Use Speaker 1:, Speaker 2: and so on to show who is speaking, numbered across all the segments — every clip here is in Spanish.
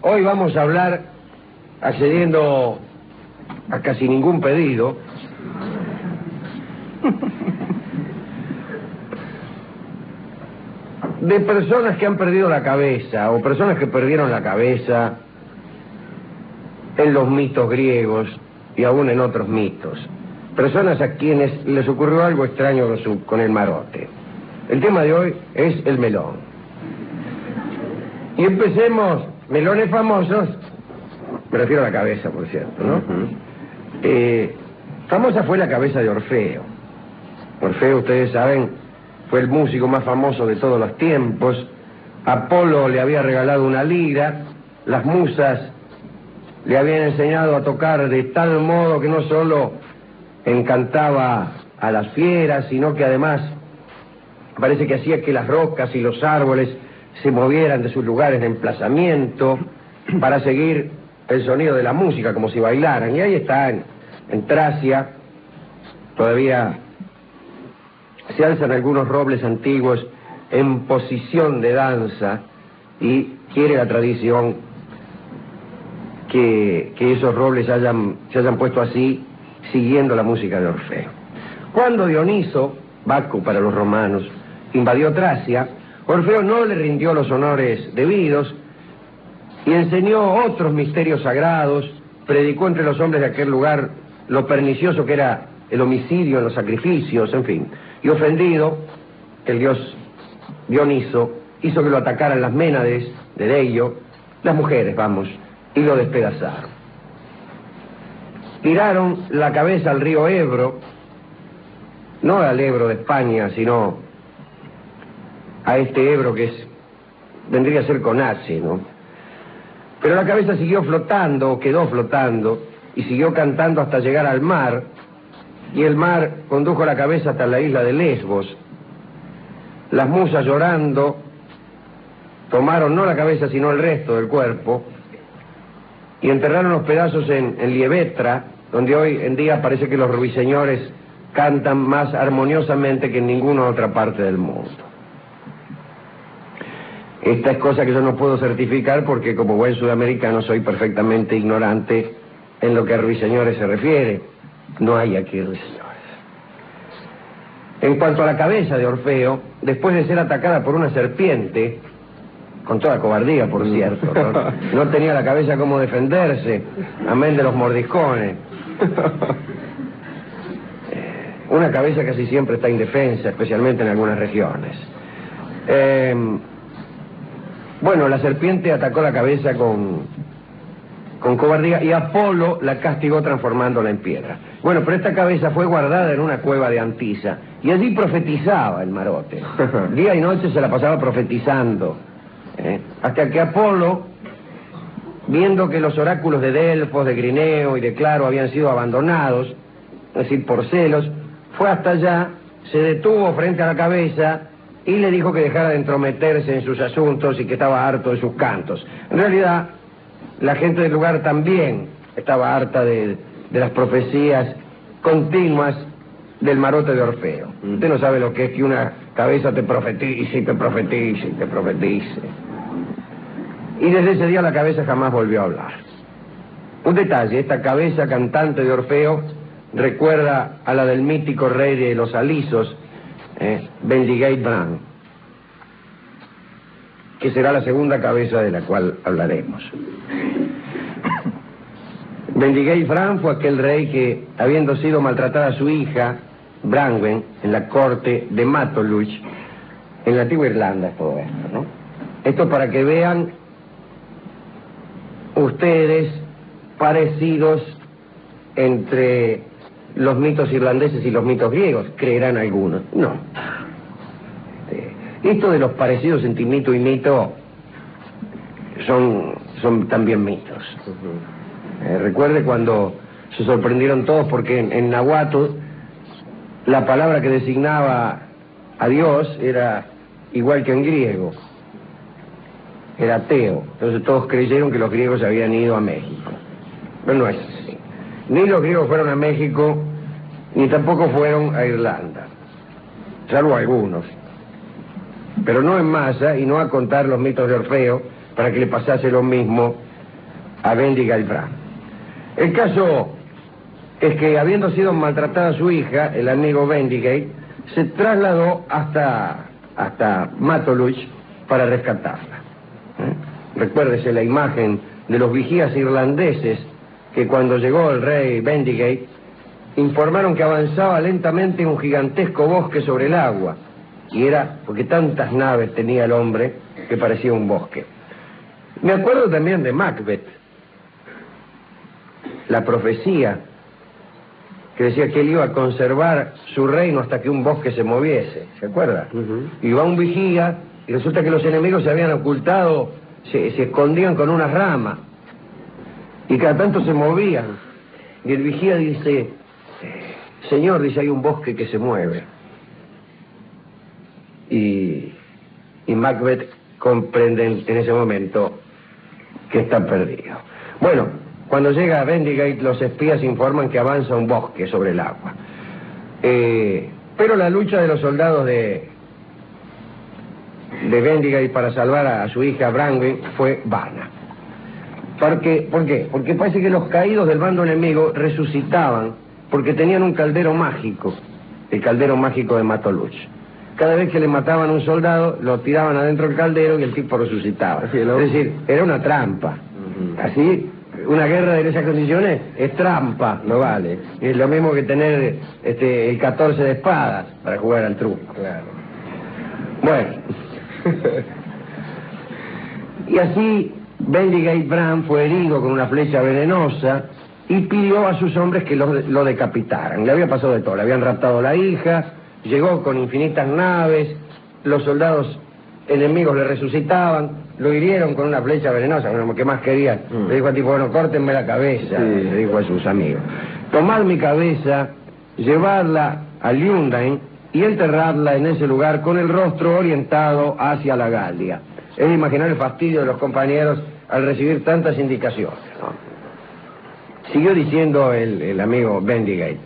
Speaker 1: Hoy vamos a hablar, accediendo a casi ningún pedido, de personas que han perdido la cabeza, o personas que perdieron la cabeza en los mitos griegos y aún en otros mitos. Personas a quienes les ocurrió algo extraño con el marote. El tema de hoy es el melón. Y empecemos, melones famosos, me refiero a la cabeza, por cierto, ¿no? Famosa fue la cabeza de Orfeo. Orfeo, ustedes saben, fue el músico más famoso de todos los tiempos. Apolo le había regalado una lira, las musas le habían enseñado a tocar de tal modo que no solo encantaba a las fieras, sino que además parece que hacía que las rocas y los árboles se movieran de sus lugares de emplazamiento para seguir el sonido de la música, como si bailaran. Y ahí está, en Tracia, todavía se alzan algunos robles antiguos en posición de danza, y quiere la tradición que esos robles se hayan puesto así, siguiendo la música de Orfeo. Cuando Dioniso, Baco para los romanos, invadió Tracia, Orfeo no le rindió los honores debidos y enseñó otros misterios sagrados, predicó entre los hombres de aquel lugar lo pernicioso que era el homicidio en los sacrificios, en fin. Y ofendido, el dios Dioniso hizo que lo atacaran las Ménades de Deio, las mujeres, vamos, y lo despedazaron. Tiraron la cabeza al río Ebro, no al Ebro de España, sino a este Ebro que vendría a ser con H, ¿no? Pero la cabeza siguió flotando, quedó flotando, y siguió cantando hasta llegar al mar, y el mar condujo la cabeza hasta la isla de Lesbos. Las musas, llorando, tomaron no la cabeza sino el resto del cuerpo y enterraron los pedazos en Liebetra, donde hoy en día parece que los ruiseñores cantan más armoniosamente que en ninguna otra parte del mundo. Esta es cosa que yo no puedo certificar porque como buen sudamericano soy perfectamente ignorante en lo que a ruiseñores se refiere. No hay aquí ruiseñores. En cuanto a la cabeza de Orfeo, después de ser atacada por una serpiente, con toda cobardía, por cierto, no tenía la cabeza como defenderse, amén de los mordiscones. Una cabeza casi siempre está indefensa, especialmente en algunas regiones. Bueno, la serpiente atacó la cabeza con cobardía y Apolo la castigó transformándola en piedra. Bueno, pero esta cabeza fue guardada en una cueva de Antisa y allí profetizaba el marote. Día y noche se la pasaba profetizando. Hasta que Apolo, viendo que los oráculos de Delfos, de Grineo y de Claro habían sido abandonados, es decir, por celos, fue hasta allá, se detuvo frente a la cabeza y le dijo que dejara de entrometerse en sus asuntos y que estaba harto de sus cantos. En realidad, la gente del lugar también estaba harta de las profecías continuas del marote de Orfeo. Usted no sabe lo que es que una cabeza te profetice y te profetice y te profetice. Y desde ese día la cabeza jamás volvió a hablar. Un detalle, esta cabeza cantante de Orfeo recuerda a la del mítico rey de los alisos, Bendigeit Bran, que será la segunda cabeza de la cual hablaremos. Bendigeit Bran fue aquel rey que, habiendo sido maltratada a su hija, Brangwen, en la corte de Matoluch, en la antigua Irlanda es todo esto, ¿no? Esto para que vean ustedes parecidos entre los mitos irlandeses y los mitos griegos, creerán algunos. No. Esto de los parecidos entre mito y mito son también mitos. Recuerde cuando se sorprendieron todos porque en náhuatl la palabra que designaba a Dios era igual que en griego. Era ateo. Entonces todos creyeron que los griegos habían ido a México. Pero no es así. Ni los griegos fueron a México, ni tampoco fueron a Irlanda. Salvo algunos. Pero no en masa y no a contar los mitos de Orfeo para que le pasase lo mismo a Bendiga Brown. El caso es que, habiendo sido maltratada su hija, el amigo Bendigate se trasladó hasta Matholwch para rescatarla. Recuérdese la imagen de los vigías irlandeses que, cuando llegó el rey Bendigate, informaron que avanzaba lentamente un gigantesco bosque sobre el agua, y era porque tantas naves tenía el hombre que parecía un bosque. Me acuerdo también de Macbeth, la profecía que decía que él iba a conservar su reino hasta que un bosque se moviese, ¿se acuerda? Y va un vigía y resulta que los enemigos se habían ocultado, se escondían con una rama y cada tanto se movían, y el vigía dice: señor, dice, hay un bosque que se mueve. Y Macbeth comprende en ese momento que está perdido. Bueno, cuando llega a Bendigate, los espías informan que avanza un bosque sobre el agua. Pero la lucha de los soldados de Bendigate para salvar a su hija Branwen fue vana. ¿Por qué? Porque parece que los caídos del bando enemigo resucitaban porque tenían un caldero mágico, el caldero mágico de Matholwch. Cada vez que le mataban a un soldado, lo tiraban adentro del caldero y el tipo resucitaba. Es decir, era una trampa. Así, una guerra de esas condiciones es trampa, no vale. Es lo mismo que tener el 14 de espadas para jugar al truco. Claro. Bueno. Y así, Bendigate Brown fue herido con una flecha venenosa y pidió a sus hombres que lo decapitaran. Le había pasado de todo, le habían raptado la hija, llegó con infinitas naves, los soldados enemigos le resucitaban, lo hirieron con una flecha venenosa, ¿qué más querían? Le dijo al tipo: bueno, córtenme la cabeza, le dijo a sus amigos. Tomad mi cabeza, llevarla a Llundain y enterrarla en ese lugar con el rostro orientado hacia la Galia. Es de imaginar el fastidio de los compañeros al recibir tantas indicaciones, ¿no? Siguió diciendo el amigo Bendigate: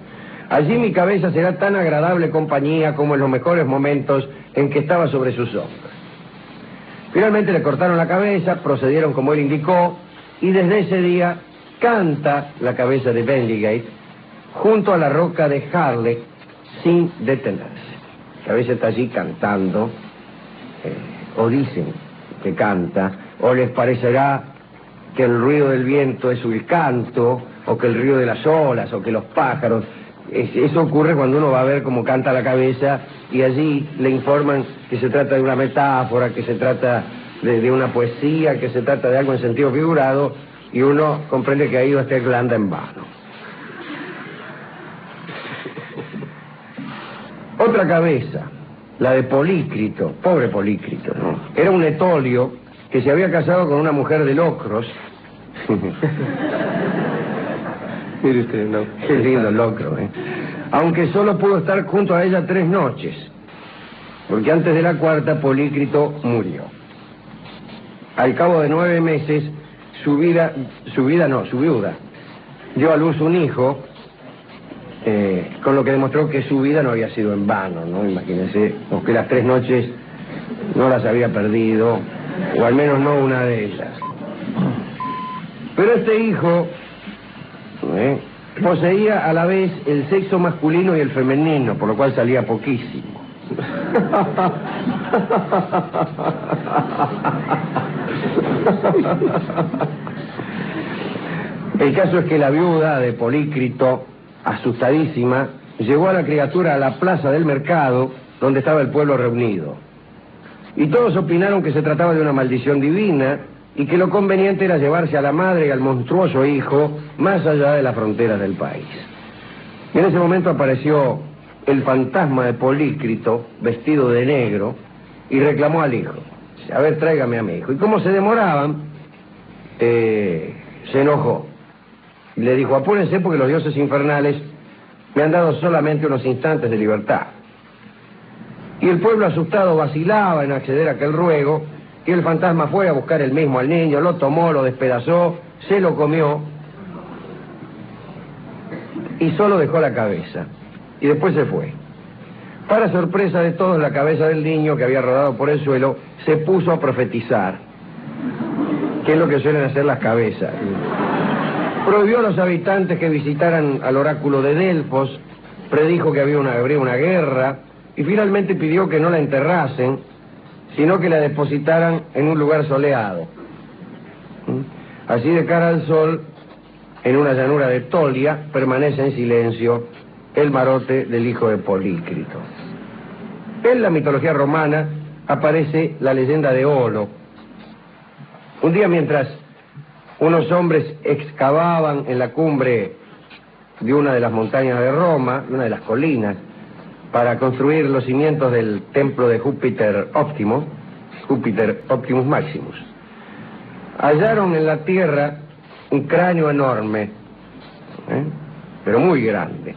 Speaker 1: allí mi cabeza será tan agradable compañía como en los mejores momentos en que estaba sobre sus hombros. Finalmente le cortaron la cabeza, procedieron como él indicó, y desde ese día canta la cabeza de Bendigate junto a la roca de Harlech sin detenerse. La cabeza está allí cantando, o dicen que canta, o les parecerá que el ruido del viento es el canto, o que el río de las olas, o que los pájaros. Eso ocurre cuando uno va a ver cómo canta la cabeza y allí le informan que se trata de una metáfora, que se trata de una poesía, que se trata de algo en sentido figurado, y uno comprende que ha ido hasta Irlanda en vano. Otra cabeza, la de Polícrito, pobre Polícrito, ¿no? Era un etolio que se había casado con una mujer de Locros. Mire usted, no. Qué lindo Locro, ¿eh? Aunque solo pudo estar junto a ella 3 noches, porque antes de la cuarta Polícrito murió. Al cabo de 9 meses, su viuda dio a luz un hijo, con lo que demostró que su vida no había sido en vano, ¿no? Imagínense, o que las 3 noches no las había perdido, o al menos no una de ellas. Pero este hijo poseía a la vez el sexo masculino y el femenino, por lo cual salía poquísimo. El caso es que la viuda de Polícrito, asustadísima, llevó a la criatura a la plaza del mercado, donde estaba el pueblo reunido. Y todos opinaron que se trataba de una maldición divina y que lo conveniente era llevarse a la madre y al monstruoso hijo más allá de las fronteras del país. Y en ese momento apareció el fantasma de Polícrito, vestido de negro, y reclamó al hijo: a ver, tráigame a mi hijo. Y como se demoraban, se enojó. Y le dijo: apúrense porque los dioses infernales me han dado solamente unos instantes de libertad. Y el pueblo asustado vacilaba en acceder a aquel ruego, y el fantasma fue a buscar él mismo al niño, lo tomó, lo despedazó, se lo comió, y solo dejó la cabeza. Y después se fue. Para sorpresa de todos, la cabeza del niño, que había rodado por el suelo, se puso a profetizar que es lo que suelen hacer las cabezas. Prohibió a los habitantes que visitaran al oráculo de Delfos, predijo que habría una guerra, y finalmente pidió que no la enterrasen, sino que la depositaran en un lugar soleado. Así, de cara al sol, en una llanura de Tolia, permanece en silencio el marote del hijo de Polícrito. En la mitología romana aparece la leyenda de Olo. Un día, mientras unos hombres excavaban en la cumbre de una de las montañas de Roma, una de las colinas, para construir los cimientos del templo de Júpiter Optimus Maximus, hallaron en la tierra un cráneo enorme, pero muy grande,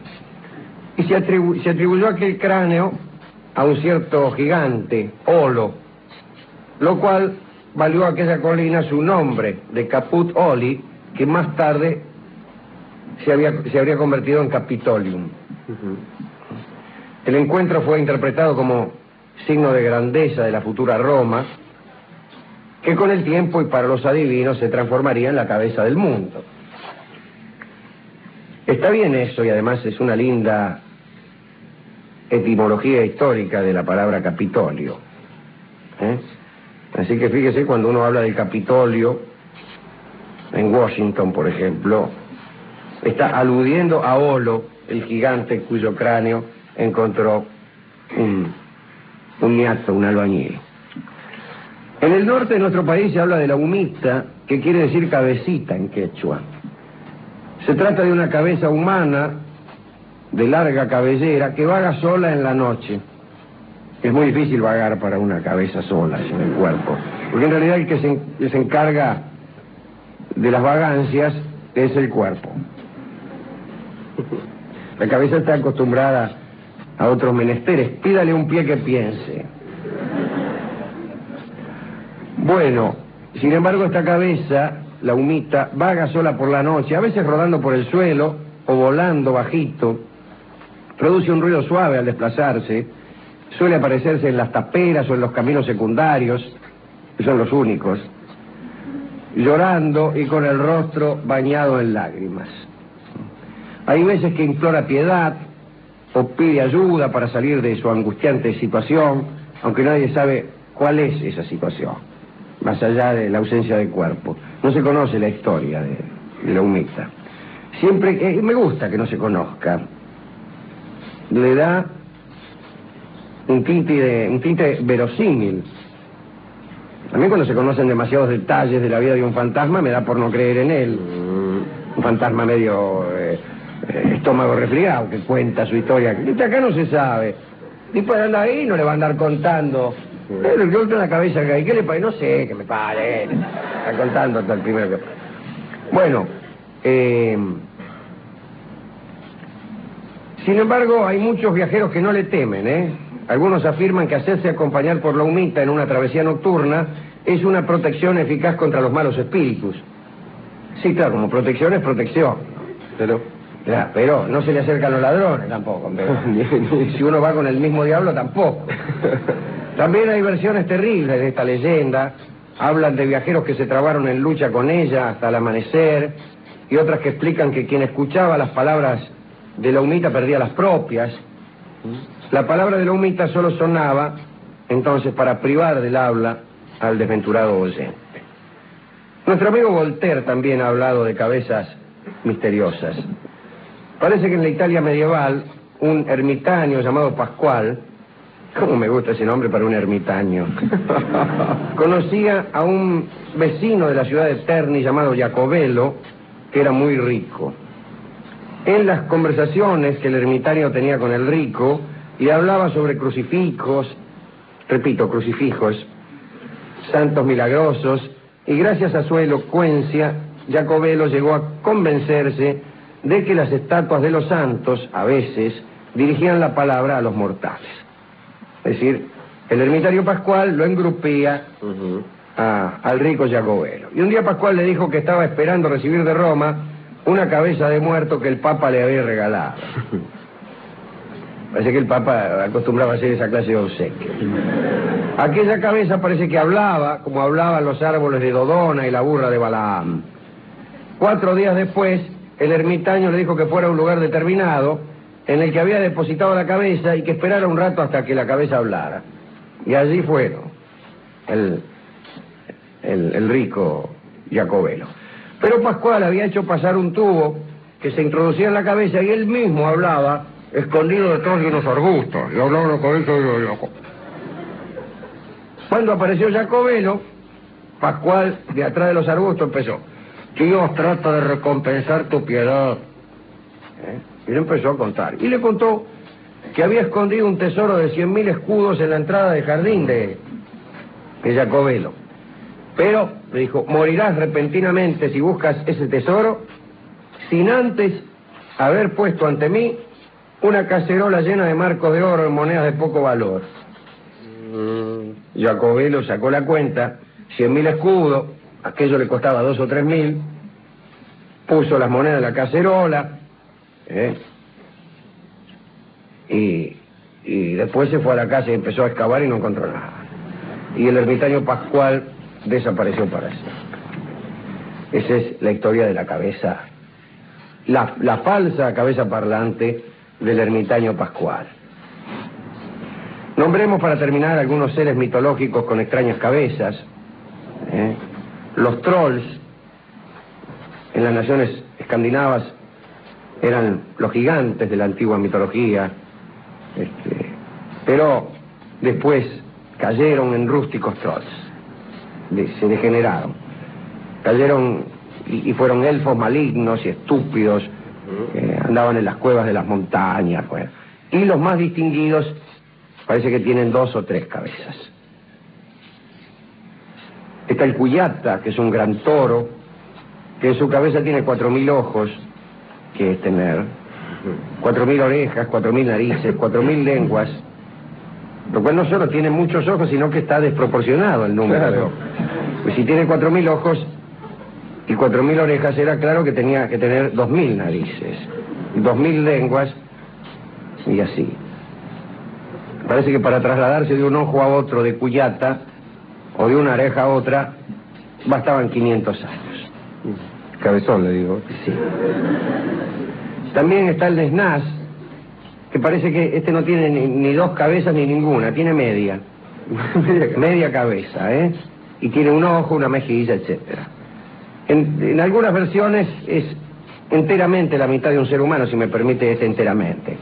Speaker 1: y se atribuyó aquel cráneo a un cierto gigante, Olo, lo cual valió a aquella colina su nombre de Caput Oli, que más tarde se habría convertido en Capitolium. El encuentro fue interpretado como signo de grandeza de la futura Roma, que con el tiempo y para los adivinos se transformaría en la cabeza del mundo. Está bien eso, y además es una linda etimología histórica de la palabra Capitolio. Así que fíjese, cuando uno habla del Capitolio en Washington, por ejemplo, está aludiendo a Olo, el gigante cuyo cráneo encontró un niato, un albañil. En el norte de nuestro país se habla de la humita, que quiere decir cabecita en quechua. Se trata de una cabeza humana de larga cabellera que vaga sola en la noche. Es muy difícil vagar para una cabeza sola en el cuerpo, porque en realidad el que se encarga de las vagancias es el cuerpo. La cabeza está acostumbrada a otros menesteres. Pídale un pie que piense. Bueno, sin embargo, esta cabeza, la humita, vaga sola por la noche, a veces rodando por el suelo o volando bajito. Produce un ruido suave al desplazarse. Suele aparecerse en las taperas o en los caminos secundarios, que son los únicos, llorando y con el rostro bañado en lágrimas. Hay veces que implora piedad o pide ayuda para salir de su angustiante situación, aunque nadie sabe cuál es esa situación, más allá de la ausencia de cuerpo. No se conoce la historia de la humita. Siempre que me gusta que no se conozca, le da un tinte verosímil. A mí, cuando se conocen demasiados detalles de la vida de un fantasma, me da por no creer en él. Un fantasma medio estómago resfriado que cuenta su historia. Acá no se sabe. Y pues anda ahí, no le va a andar contando. Le golpea la cabeza acá. ¿Y qué le pasa? No sé, que me pare. Está contando hasta el primero que... Bueno, sin embargo, hay muchos viajeros que no le temen, Algunos afirman que hacerse acompañar por la humita en una travesía nocturna es una protección eficaz contra los malos espíritus. Sí, claro, como protección es protección. Pero no se le acercan los ladrones tampoco. Si uno va con el mismo diablo, tampoco. También hay versiones terribles de esta leyenda. Hablan de viajeros que se trabaron en lucha con ella hasta el amanecer, y otras que explican que quien escuchaba las palabras de la humita perdía las propias. La palabra de la humita solo sonaba entonces para privar del habla al desventurado oyente. Nuestro amigo Voltaire también ha hablado de cabezas misteriosas. Parece que en la Italia medieval, un ermitaño llamado Pascual, ¿cómo me gusta ese nombre para un ermitaño? Conocía a un vecino de la ciudad de Terni llamado Jacobello, que era muy rico. En las conversaciones que el ermitaño tenía con el rico, le hablaba sobre crucifijos, santos milagrosos, y gracias a su elocuencia, Jacobello llegó a convencerse de que las estatuas de los santos, a veces, dirigían la palabra a los mortales. Es decir, el ermitaño Pascual lo engrupía al rico Jacobello. Y un día Pascual le dijo que estaba esperando recibir de Roma una cabeza de muerto que el Papa le había regalado. Parece que el Papa acostumbraba a hacer esa clase de obsequio. Aquella cabeza parece que hablaba, como hablaban los árboles de Dodona y la burra de Balaam. 4 días después, el ermitaño le dijo que fuera a un lugar determinado, en el que había depositado la cabeza, y que esperara un rato hasta que la cabeza hablara. Y allí fueron, el rico Jacobelo. Pero Pascual había hecho pasar un tubo que se introducía en la cabeza, y él mismo hablaba, escondido detrás de unos arbustos. Y hablaba la cabeza de loco. Cuando apareció Jacobelo, Pascual, de atrás de los arbustos, empezó: Dios trata de recompensar tu piedad. Y le empezó a contar. Y le contó que había escondido un tesoro de 100.000 escudos en la entrada del jardín de Jacobelo. Pero, le dijo, morirás repentinamente si buscas ese tesoro, sin antes haber puesto ante mí una cacerola llena de marcos de oro en monedas de poco valor. Jacobelo sacó la cuenta, 100.000 escudos, aquello le costaba 2 o 3.000, puso las monedas en la cacerola, y después se fue a la casa y empezó a excavar y no encontró nada. Y el ermitaño Pascual desapareció para siempre. Esa es la historia de la cabeza, la falsa cabeza parlante del ermitaño Pascual. Nombremos para terminar algunos seres mitológicos con extrañas cabezas. Los trolls en las naciones escandinavas eran los gigantes de la antigua mitología, pero después cayeron en rústicos trolls, se degeneraron, cayeron y fueron elfos malignos y estúpidos, andaban en las cuevas de las montañas, pues. Y los más distinguidos parece que tienen 2 o 3 cabezas. Está el Cuyata, que es un gran toro, que en su cabeza tiene 4.000 ojos, que es tener 4.000 orejas, 4.000 narices, 4.000 lenguas, lo cual no solo tiene muchos ojos, sino que está desproporcionado el número de ojos. Pues si tiene 4.000 ojos y 4.000 orejas, era claro que tenía que tener 2.000 narices, 2.000 lenguas, y así. Parece que para trasladarse de un ojo a otro de Cuyata, o de una oreja a otra, bastaban 500 años.
Speaker 2: Cabezón, le digo.
Speaker 1: Sí. También está el Desnaz, que parece que este no tiene ni 2 cabezas ni ninguna, tiene media. Media cabeza, y tiene un ojo, una mejilla, etcétera. En algunas versiones es enteramente la mitad de un ser humano, si me permite, es enteramente.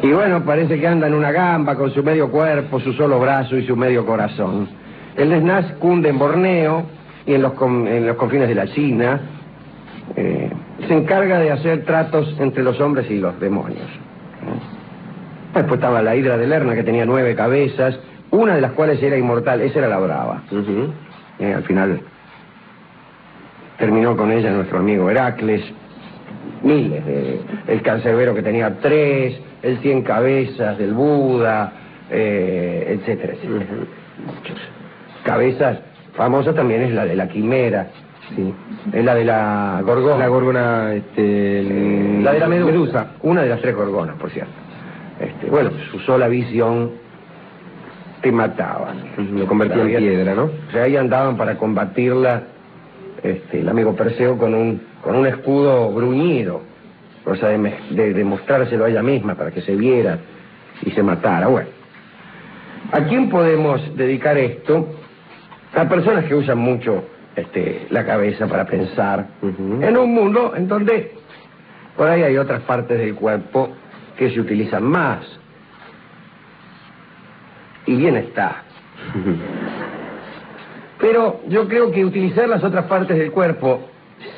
Speaker 1: Y bueno, parece que anda en una gamba con su medio cuerpo, su solo brazo y su medio corazón. El Desnaz cunde en Borneo y en los confines de la China. Se encarga de hacer tratos entre los hombres y los demonios. Después estaba la hidra de Lerna, que tenía 9 cabezas, una de las cuales era inmortal. Esa era la brava. Al final terminó con ella nuestro amigo Heracles. Miles el cancerbero, que tenía 3, el 100 cabezas del Buda, etcétera, etcétera. Muchos. Cabezas famosa también es la de la quimera, sí. Es la de la gorgona.
Speaker 2: La gorgona,
Speaker 1: la de la medusa. Una de las 3 gorgonas, por cierto. Bueno, su sola visión te mataba.
Speaker 2: Lo convertía en piedra, ¿no?
Speaker 1: O sea, ahí andaban para combatirla, el amigo Perseo con un escudo bruñido, cosa de demostrárselo a ella misma para que se viera y se matara. Bueno, ¿a quién podemos dedicar esto? A personas que usan mucho la cabeza para pensar, en un mundo en donde por ahí hay otras partes del cuerpo que se utilizan más. Y bien está. Pero yo creo que utilizar las otras partes del cuerpo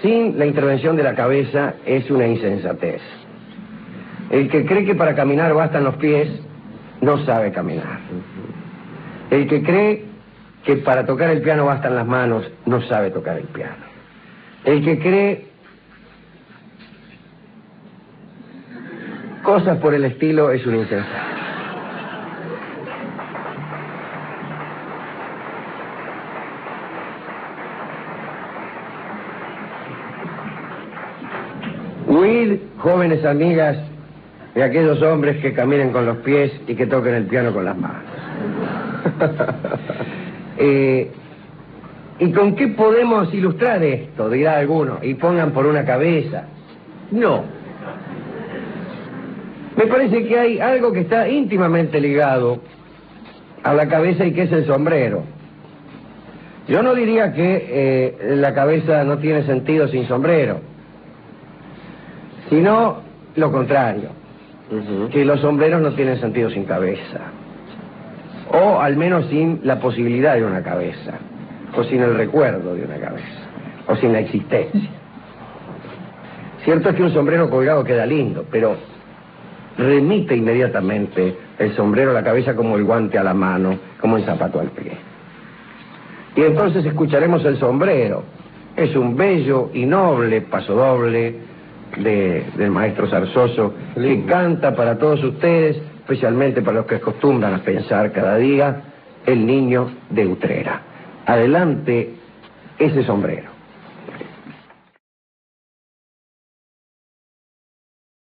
Speaker 1: sin la intervención de la cabeza es una insensatez. El que cree que para caminar bastan los pies, no sabe caminar. El que cree que para tocar el piano bastan las manos, no sabe tocar el piano. El que cree cosas por el estilo es un insensato. Huid, jóvenes amigas, de aquellos hombres que caminen con los pies y que toquen el piano con las manos. ¿Y con qué podemos ilustrar esto? Dirá alguno. Y pongan por una cabeza. No. Me parece que hay algo que está íntimamente ligado a la cabeza y que es el sombrero. Yo no diría que la cabeza no tiene sentido sin sombrero, sino lo contrario, que los sombreros no tienen sentido sin cabeza, o al menos sin la posibilidad de una cabeza, o sin el recuerdo de una cabeza, o sin la existencia. Cierto es que un sombrero colgado queda lindo, pero remite inmediatamente el sombrero a la cabeza como el guante a la mano, como el zapato al pie. Y entonces escucharemos el sombrero. Es un bello y noble pasodoble del maestro Zarzoso, que canta para todos ustedes, especialmente para los que acostumbran a pensar cada día, el niño de Utrera. Adelante ese sombrero.